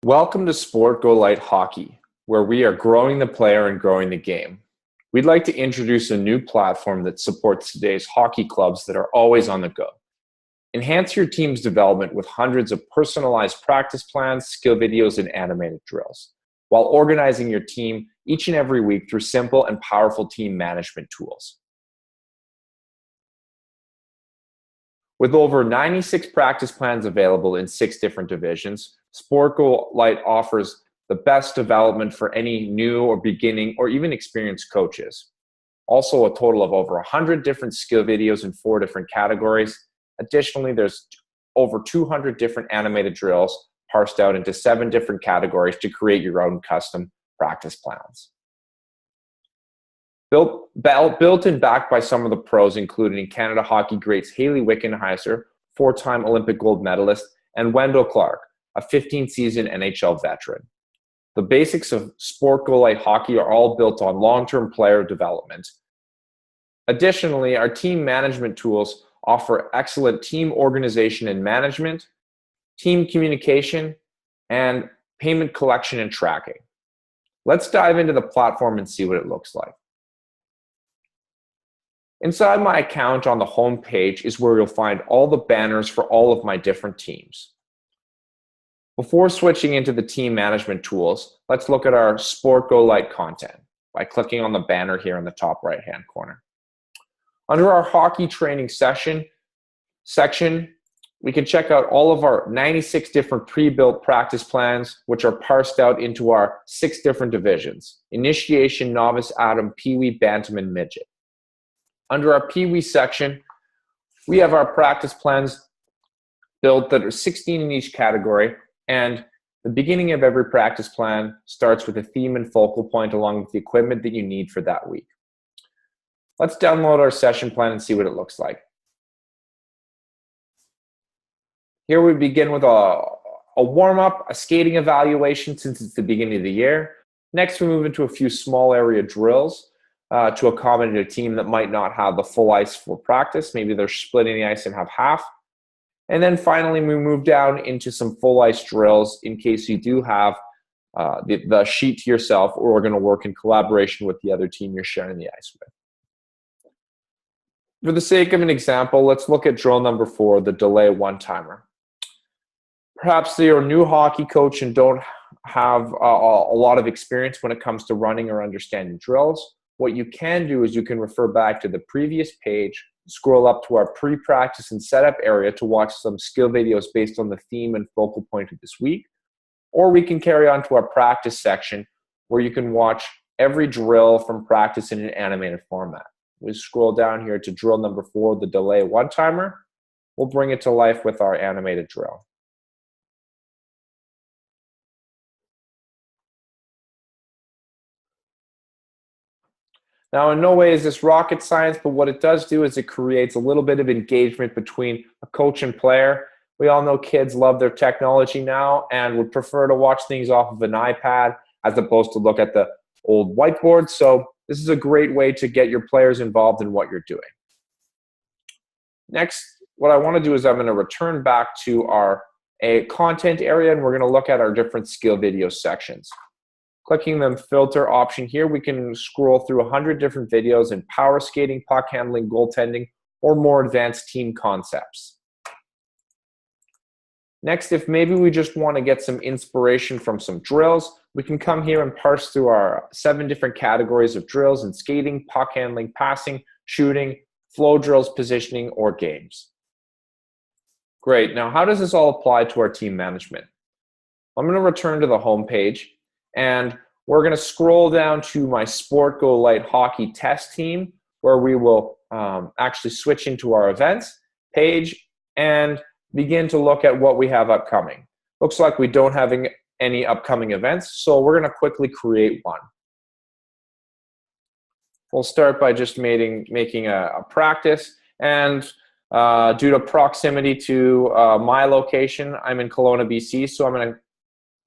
Welcome to Sportgo Lite Hockey, where we are growing the player and growing the game. We'd like to introduce a new platform that supports today's hockey clubs that are always on the go. Enhance your team's development with hundreds of personalized practice plans, skill videos, and animated drills, while organizing your team each and every week through simple and powerful team management tools. With over 96 practice plans available in 6 different divisions, Sportgo Lite offers the best development for any new or beginning or even experienced coaches. Also, a total of over 100 different skill videos in 4 different categories. Additionally, there's over 200 different animated drills parsed out into 7 different categories to create your own custom practice plans. Built and backed by some of the pros, including Canada hockey greats Hayley Wickenheiser, 4-time Olympic gold medalist, and Wendell Clark, a 15-season NHL veteran. The basics of Sportgo Lite hockey are all built on long-term player development. Additionally, our team management tools offer excellent team organization and management, team communication, and payment collection and tracking. Let's dive into the platform and see what it looks like. Inside my account on the home page is where you'll find all the banners for all of my different teams. Before switching into the team management tools, let's look at our Sportgo Lite content by clicking on the banner here in the top right-hand corner. Under our hockey training section, we can check out all of our 96 different pre-built practice plans, which are parsed out into our 6 different divisions: initiation, novice, atom, pee-wee, bantam, and midget. Under our pee-wee section, we have our practice plans built that are 16 in each category, and the beginning of every practice plan starts with a theme and focal point along with the equipment that you need for that week. Let's download our session plan and see what it looks like. Here we begin with a warm-up, a skating evaluation since it's the beginning of the year. Next, we move into a few small area drills to accommodate a team that might not have the full ice for practice. Maybe they're splitting the ice and have half. And then finally, we move down into some full ice drills in case you do have the sheet to yourself, or we're going to work in collaboration with the other team you're sharing the ice with. For the sake of an example, let's look at drill number 4, the delay one-timer. Perhaps you're a new hockey coach and don't have a lot of experience when it comes to running or understanding drills. What you can do is you can refer back to the previous page, scroll up to our pre-practice and setup area to watch some skill videos based on the theme and focal point of this week. Or we can carry on to our practice section where you can watch every drill from practice in an animated format. We scroll down here to drill number 4, the delay one-timer. We'll bring it to life with our animated drill. Now, in no way is this rocket science, but what it does do is it creates a little bit of engagement between a coach and player. We all know kids love their technology now and would prefer to watch things off of an iPad as opposed to look at the old whiteboard. So this is a great way to get your players involved in what you're doing. Next, what I want to do is I'm going to return back to our content area, and we're going to look at our different skill video sections. Clicking the filter option here, we can scroll through 100 different videos in power skating, puck handling, goaltending, or more advanced team concepts. Next, if maybe we just want to get some inspiration from some drills, we can come here and parse through our 7 different categories of drills in skating, puck handling, passing, shooting, flow drills, positioning, or games. Great. Now, how does this all apply to our team management? I'm going to return to the home page. And we're going to scroll down to my Sportgo Lite hockey test team, where we will actually switch into our events page and begin to look at what we have upcoming. Looks like we don't have any upcoming events, so we're going to quickly create one. We'll start by just making a practice, and due to proximity to my location, I'm in Kelowna, BC, so I'm going to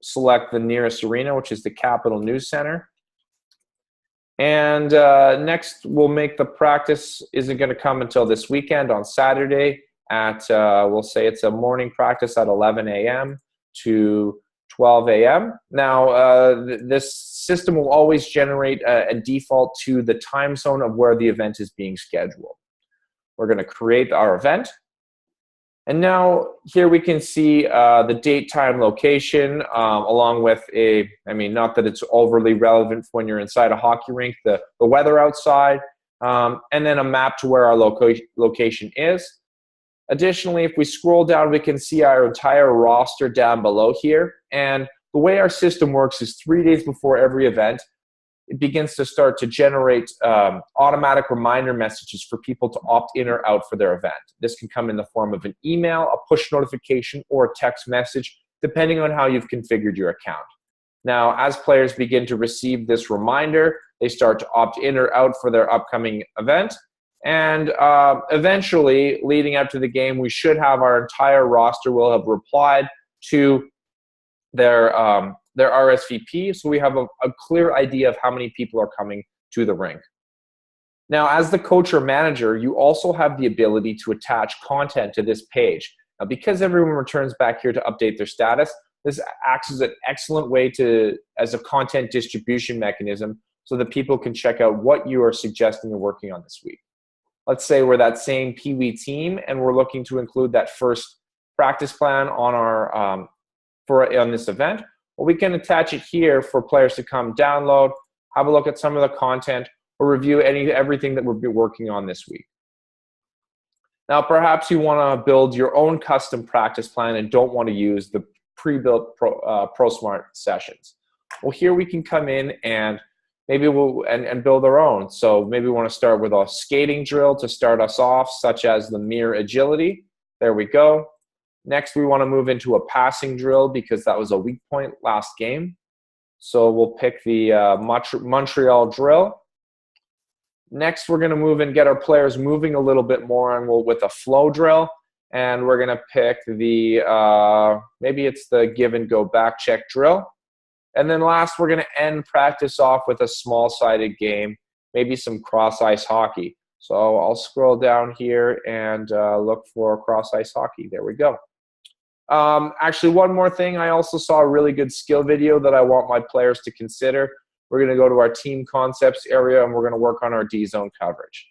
select the nearest arena, which is the Capital News Center. And next, we'll make the practice isn't going to come until this weekend on Saturday at, we'll say it's a morning practice at 11 a.m. to 12 a.m. Now, this system will always generate a default to the time zone of where the event is being scheduled. We're going to create our event. And now here we can see the date, time, location, along with not that it's overly relevant when you're inside a hockey rink, the weather outside, and then a map to where our location is. Additionally, if we scroll down, we can see our entire roster down below here. And the way our system works is 3 days before every event, it begins to start to generate automatic reminder messages for people to opt in or out for their event. This can come in the form of an email, a push notification, or a text message, depending on how you've configured your account. Now, as players begin to receive this reminder, they start to opt in or out for their upcoming event. And eventually, leading up to the game, we should have our entire roster will have replied to their RSVP, so we have a clear idea of how many people are coming to the rink. Now, as the coach or manager, you also have the ability to attach content to this page. Now, because everyone returns back here to update their status, this acts as an excellent way as a content distribution mechanism so that people can check out what you are suggesting and working on this week. Let's say we're that same Pee Wee team and we're looking to include that first practice plan on our on this event. Well, we can attach it here for players to come download, have a look at some of the content, or review everything that we'll be working on this week. Now, perhaps you want to build your own custom practice plan and don't want to use the pre-built ProSmart sessions. Well, here we can come in and maybe and build our own. So maybe we want to start with a skating drill to start us off, such as the mere agility. There we go. Next, we want to move into a passing drill because that was a weak point last game. So we'll pick the Montreal Drill. Next, we're going to move and get our players moving a little bit more with a flow drill. And we're going to pick the, maybe it's the give and go back check drill. And then last, we're going to end practice off with a small-sided game, maybe some cross-ice hockey. So I'll scroll down here and look for cross-ice hockey. There we go. Actually, one more thing. I also saw a really good skill video that I want my players to consider. We're going to go to our team concepts area, and we're going to work on our D-zone coverage.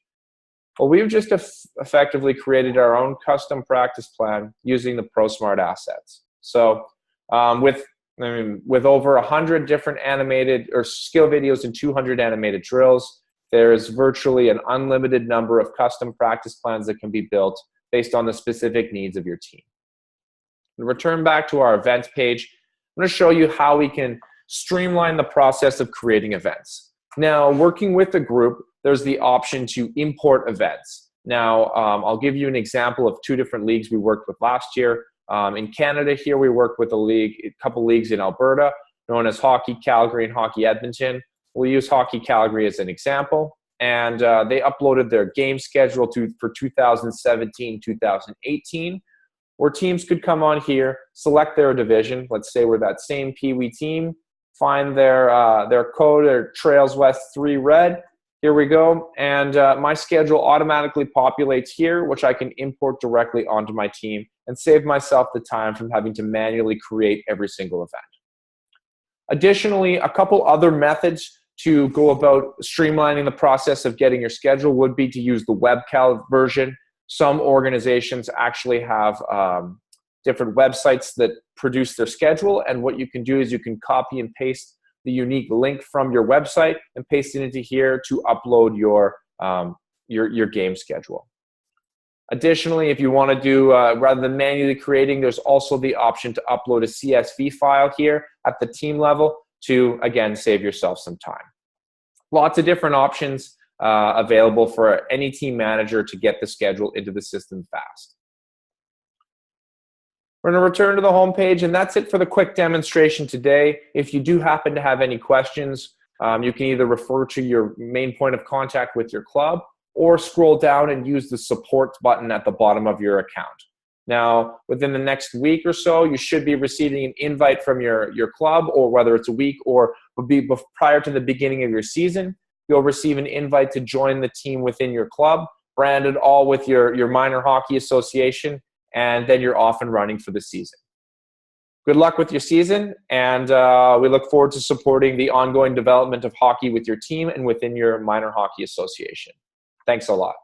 Well, we've just effectively created our own custom practice plan using the ProSmart assets. So with over 100 different animated or skill videos and 200 animated drills, there is virtually an unlimited number of custom practice plans that can be built based on the specific needs of your team. Return back to our events page. I'm going to show you how we can streamline the process of creating events. Now, working with a group, there's the option to import events. Now, I'll give you an example of 2 different leagues we worked with last year. In Canada here, we worked with a couple leagues in Alberta, known as Hockey Calgary and Hockey Edmonton. We'll use Hockey Calgary as an example. And they uploaded their game schedule for 2017-2018, where teams could come on here, select their division. Let's say we're that same Pee Wee team, find their code, their Trails West 3 red. Here we go. And my schedule automatically populates here, which I can import directly onto my team and save myself the time from having to manually create every single event. Additionally, a couple other methods to go about streamlining the process of getting your schedule would be to use the WebCal version. Some organizations actually have different websites that produce their schedule, and what you can do is you can copy and paste the unique link from your website and paste it into here to upload your game schedule. Additionally, if you want to do, rather than manually creating, there's also the option to upload a CSV file here at the team level to, again, save yourself some time. Lots of different options available for any team manager to get the schedule into the system fast. We're going to return to the home page, and that's it for the quick demonstration today. If you do happen to have any questions, you can either refer to your main point of contact with your club or scroll down and use the support button at the bottom of your account. Now, within the next week or so, you should be receiving an invite from your club, or whether it's a week or would be prior to the beginning of your season, you'll receive an invite to join the team within your club, branded all with your minor hockey association, and then you're off and running for the season. Good luck with your season, and we look forward to supporting the ongoing development of hockey with your team and within your minor hockey association. Thanks a lot.